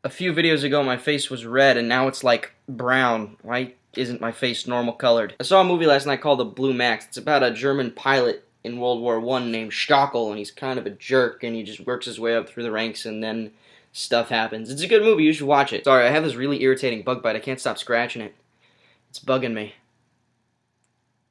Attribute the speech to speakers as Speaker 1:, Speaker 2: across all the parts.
Speaker 1: A few videos ago my face was red and now it's like brown. Why isn't my face normal colored? I saw a movie last night called The Blue Max. It's about a German pilot in World War I named Stockel, and he's kind of a jerk and he just works his way up through the ranks and then stuff happens. It's a good movie, you should watch it. Sorry, I have this really irritating bug bite. I can't stop scratching it. It's bugging me.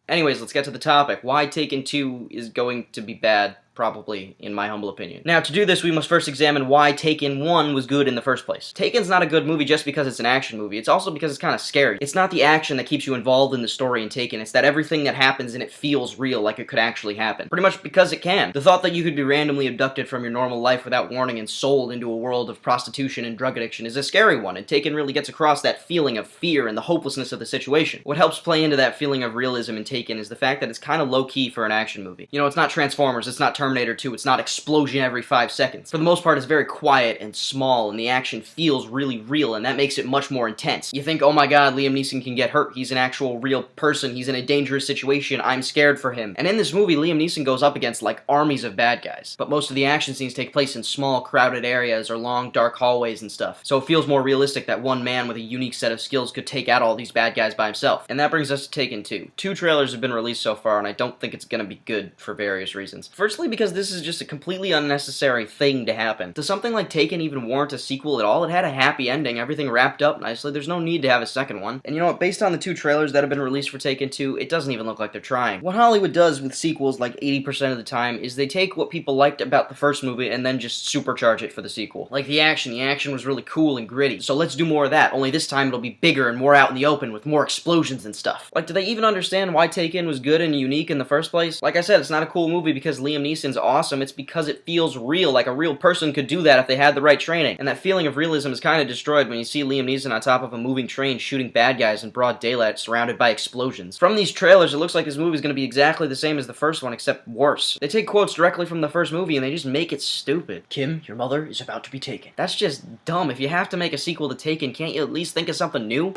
Speaker 1: Anyways, let's get to the topic. Why Taken 2 is going to be bad, probably, in my humble opinion. Now, to do this, we must first examine why Taken 1 was good in the first place. Taken's not a good movie just because it's an action movie. It's also because it's kind of scary. It's not the action that keeps you involved in the story in Taken. It's that everything that happens in it feels real, like it could actually happen. Pretty much because it can. The thought that you could be randomly abducted from your normal life without warning and sold into a world of prostitution and drug addiction is a scary one, and Taken really gets across that feeling of fear and the hopelessness of the situation. What helps play into that feeling of realism in Taken is the fact that it's kind of low-key for an action movie. You know, it's not Transformers, it's not Terminator 2, it's not explosion every 5 seconds. For the most part, it's very quiet and small, and the action feels really real, and that makes it much more intense. You think, oh my god, Liam Neeson can get hurt. He's an actual real person. He's in a dangerous situation. I'm scared for him. And in this movie, Liam Neeson goes up against, like, armies of bad guys. But most of the action scenes take place in small, crowded areas or long, dark hallways and stuff. So it feels more realistic that one man with a unique set of skills could take out all these bad guys by himself. And that brings us to Taken 2. 2 trailers have been released so far, and I don't think it's gonna be good for various reasons. Firstly, because this is just a completely unnecessary thing to happen. Does something like Taken even warrant a sequel at all? It had a happy ending, everything wrapped up nicely, there's no need to have a second one. And you know what, based on the 2 trailers that have been released for Taken 2, it doesn't even look like they're trying. What Hollywood does with sequels like 80% of the time is they take what people liked about the first movie and then just supercharge it for the sequel. Like the action was really cool and gritty, so let's do more of that, only this time it'll be bigger and more out in the open with more explosions and stuff. Like, do they even understand why Taken was good and unique in the first place? Like I said, it's not a cool movie because Liam Neeson's awesome, it's because it feels real, like a real person could do that if they had the right training. And that feeling of realism is kind of destroyed when you see Liam Neeson on top of a moving train shooting bad guys in broad daylight surrounded by explosions. From these trailers, it looks like this movie is going to be exactly the same as the first one, except worse. They take quotes directly from the first movie and they just make it stupid. Kim, your mother is about to be taken. That's just dumb. If you have to make a sequel to Taken, can't you at least think of something new?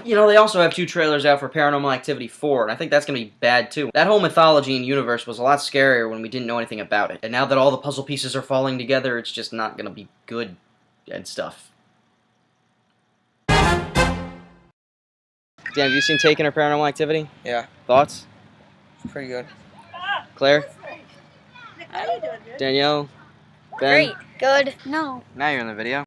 Speaker 1: You know, they also have 2 trailers out for Paranormal Activity 4, and I think that's gonna be bad too. That whole mythology and universe was a lot scarier when we didn't know anything about it. And now that all the puzzle pieces are falling together, it's just not gonna be good and stuff. Dan, have you seen Taken or Paranormal Activity?
Speaker 2: Yeah,
Speaker 1: Thoughts?
Speaker 2: pretty good.
Speaker 1: Claire?
Speaker 3: How are you doing, dude?
Speaker 1: Danielle? Ben?
Speaker 3: Great. Good. No.
Speaker 1: Now you're in the video.